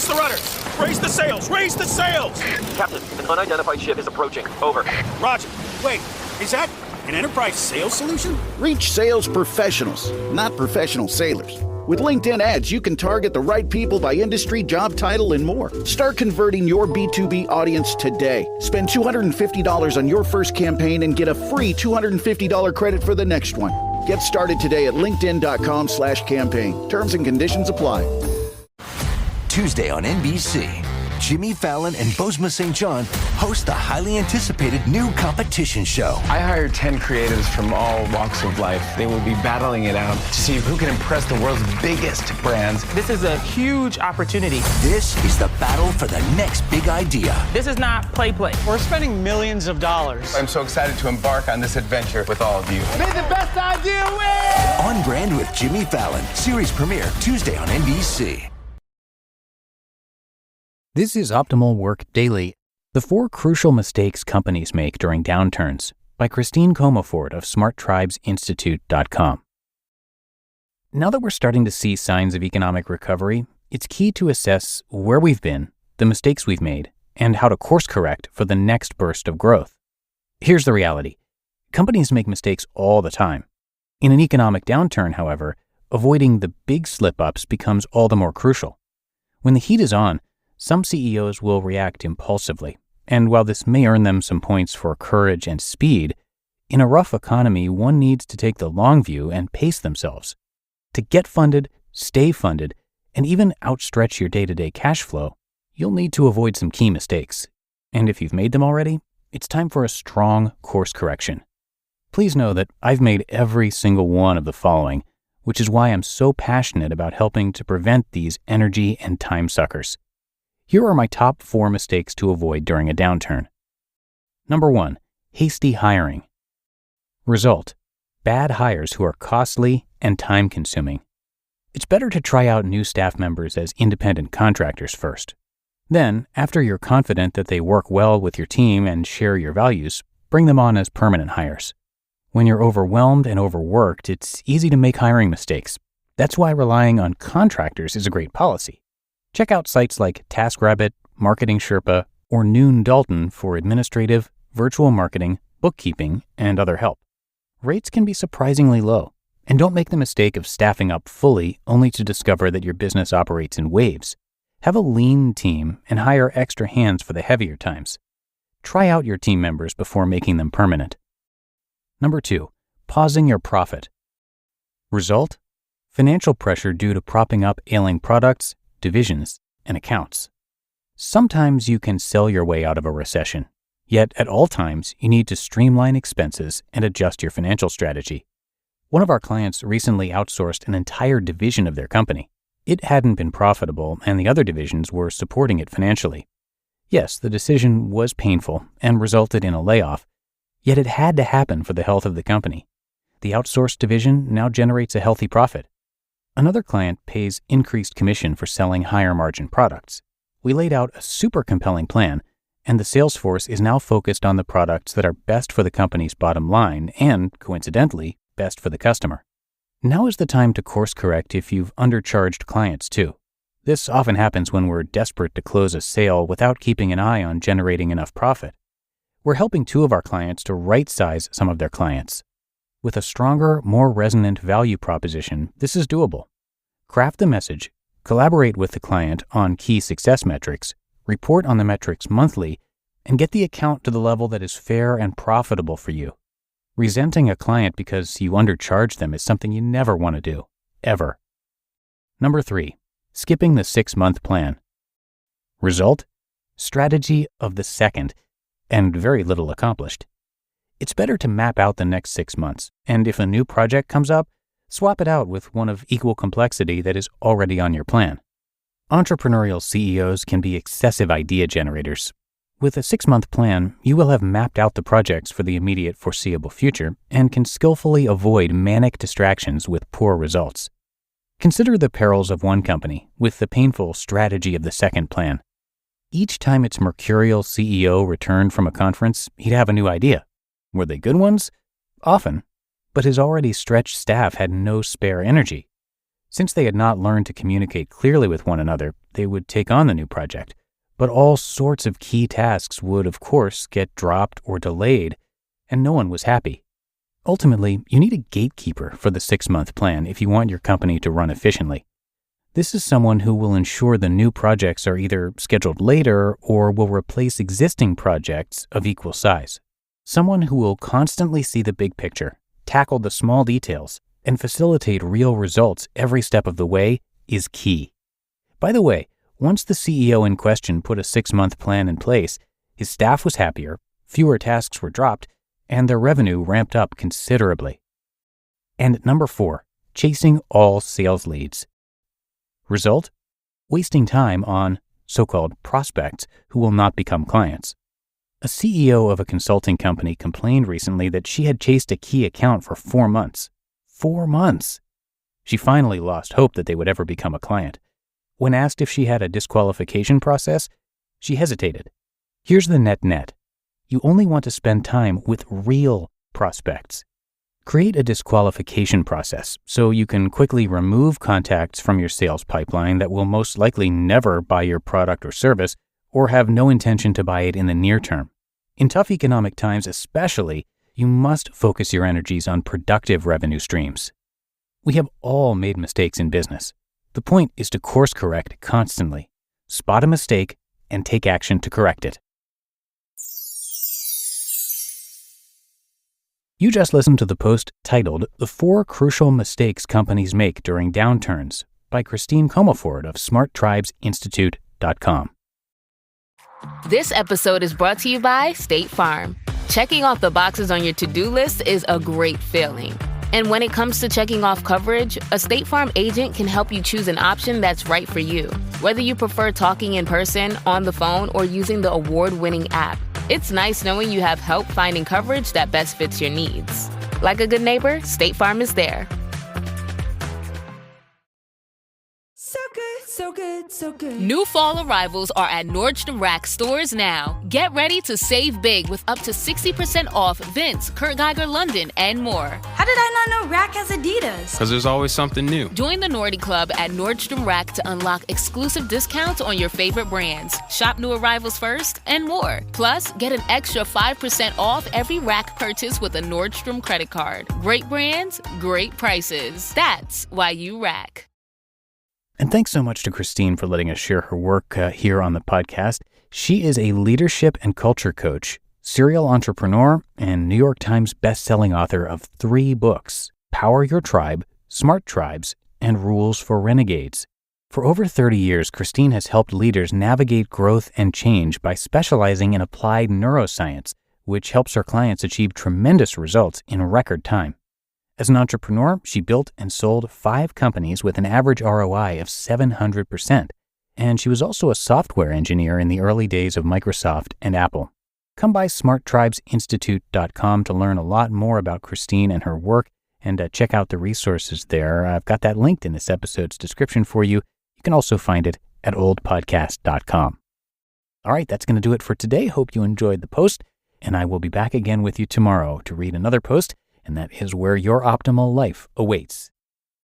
Brace the rudders! Raise the sails! Raise the sails! Captain, an unidentified ship is approaching. Over. Roger. Wait, is that an enterprise sales solution? Reach sales professionals, not professional sailors. With LinkedIn ads, you can target the right people by industry, job title, and more. Start converting your B2B audience today. Spend $250 on your first campaign and get a free $250 credit for the next one. Get started today at linkedin.com/campaign. Terms and conditions apply. Tuesday on NBC, Jimmy Fallon and Bozoma St. John host the highly anticipated new competition show. I hired 10 creatives from all walks of life. They will be battling it out to see who can impress the world's biggest brands. This is a huge opportunity. This is the battle for the next big idea. This is not play. We're spending millions of dollars. I'm so excited to embark on this adventure with all of you. May the best idea win! On Brand with Jimmy Fallon. Series premiere Tuesday on NBC. This is Optimal Work Daily, the 4 crucial mistakes companies make during downturns, by Christine Comaford of SmartTribesInstitute.com. Now that we're starting to see signs of economic recovery, it's key to assess where we've been, the mistakes we've made, and how to course correct for the next burst of growth. Here's the reality. Companies make mistakes all the time. In an economic downturn, however, avoiding the big slip-ups becomes all the more crucial. When the heat is on, some CEOs will react impulsively, and while this may earn them some points for courage and speed, in a rough economy, one needs to take the long view and pace themselves. To get funded, stay funded, and even outstretch your day-to-day cash flow, you'll need to avoid some key mistakes. And if you've made them already, it's time for a strong course correction. Please know that I've made every single one of the following, which is why I'm so passionate about helping to prevent these energy and time suckers. Here are my top 4 mistakes to avoid during a downturn. Number 1, hasty hiring. Result, bad hires who are costly and time-consuming. It's better to try out new staff members as independent contractors first. Then, after you're confident that they work well with your team and share your values, bring them on as permanent hires. When you're overwhelmed and overworked, it's easy to make hiring mistakes. That's why relying on contractors is a great policy. Check out sites like TaskRabbit, Marketing Sherpa, or Noon Dalton for administrative, virtual marketing, bookkeeping, and other help. Rates can be surprisingly low, and don't make the mistake of staffing up fully only to discover that your business operates in waves. Have a lean team and hire extra hands for the heavier times. Try out your team members before making them permanent. Number 2, pausing your profit. Result, financial pressure due to propping up ailing products, divisions, and accounts. Sometimes you can sell your way out of a recession, yet at all times you need to streamline expenses and adjust your financial strategy. One of our clients recently outsourced an entire division of their company. It hadn't been profitable and the other divisions were supporting it financially. Yes, the decision was painful and resulted in a layoff, yet it had to happen for the health of the company. The outsourced division now generates a healthy profit. Another client pays increased commission for selling higher margin products. We laid out a super compelling plan, and the sales force is now focused on the products that are best for the company's bottom line and, coincidentally, best for the customer. Now is the time to course correct if you've undercharged clients too. This often happens when we're desperate to close a sale without keeping an eye on generating enough profit. We're helping 2 of our clients to right-size some of their clients. With a stronger, more resonant value proposition, this is doable. Craft the message, collaborate with the client on key success metrics, report on the metrics monthly, and get the account to the level that is fair and profitable for you. Resenting a client because you undercharge them is something you never want to do, ever. Number 3, skipping the 6-month plan. Result, strategy of the second, and very little accomplished. It's better to map out the next 6 months, and if a new project comes up, swap it out with one of equal complexity that is already on your plan. Entrepreneurial CEOs can be excessive idea generators. With a 6-month plan, you will have mapped out the projects for the immediate foreseeable future and can skillfully avoid manic distractions with poor results. Consider the perils of one company with the painful strategy of the second plan. Each time its mercurial CEO returned from a conference, he'd have a new idea. Were they good ones? Often. But his already stretched staff had no spare energy. Since they had not learned to communicate clearly with one another, they would take on the new project. But all sorts of key tasks would, of course, get dropped or delayed, and no one was happy. Ultimately, you need a gatekeeper for the 6-month plan if you want your company to run efficiently. This is someone who will ensure the new projects are either scheduled later or will replace existing projects of equal size. Someone who will constantly see the big picture, tackle the small details, and facilitate real results every step of the way is key. By the way, once the CEO in question put a 6-month plan in place, his staff was happier, fewer tasks were dropped, and their revenue ramped up considerably. And number 4, chasing all sales leads. Result? Wasting time on so-called prospects who will not become clients. A CEO of a consulting company complained recently that she had chased a key account for 4 months. 4 months! She finally lost hope that they would ever become a client. When asked if she had a disqualification process, she hesitated. Here's the net-net. You only want to spend time with real prospects. Create a disqualification process so you can quickly remove contacts from your sales pipeline that will most likely never buy your product or service or have no intention to buy it in the near term. In tough economic times especially, you must focus your energies on productive revenue streams. We have all made mistakes in business. The point is to course correct constantly. Spot a mistake and take action to correct it. You just listened to the post titled "The 4 Crucial Mistakes Companies Make During Downturns" by Christine Comaford of smarttribesinstitute.com. This episode is brought to you by State Farm. Checking off the boxes on your to-do list is a great feeling. And when it comes to checking off coverage, a State Farm agent can help you choose an option that's right for you. Whether you prefer talking in person, on the phone, or using the award-winning app, it's nice knowing you have help finding coverage that best fits your needs. Like a good neighbor, State Farm is there. So good, so good, so good. New fall arrivals are at Nordstrom Rack stores now. Get ready to save big with up to 60% off Vince, Kurt Geiger London, and more. How did I not know Rack has Adidas? Because there's always something new. Join the Nordy Club at Nordstrom Rack to unlock exclusive discounts on your favorite brands. Shop new arrivals first and more. Plus, get an extra 5% off every Rack purchase with a Nordstrom credit card. Great brands, great prices. That's why you Rack. And thanks so much to Christine for letting us share her work here on the podcast. She is a leadership and culture coach, serial entrepreneur, and New York Times best-selling author of 3 books, Power Your Tribe, Smart Tribes, and Rules for Renegades. For over 30 years, Christine has helped leaders navigate growth and change by specializing in applied neuroscience, which helps her clients achieve tremendous results in record time. As an entrepreneur, she built and sold 5 companies with an average ROI of 700%, and she was also a software engineer in the early days of Microsoft and Apple. Come by smarttribesinstitute.com to learn a lot more about Christine and her work, and check out the resources there. I've got that linked in this episode's description for you. You can also find it at oldpodcast.com. All right, that's going to do it for today. Hope you enjoyed the post, and I will be back again with you tomorrow to read another post, and that is where your optimal life awaits.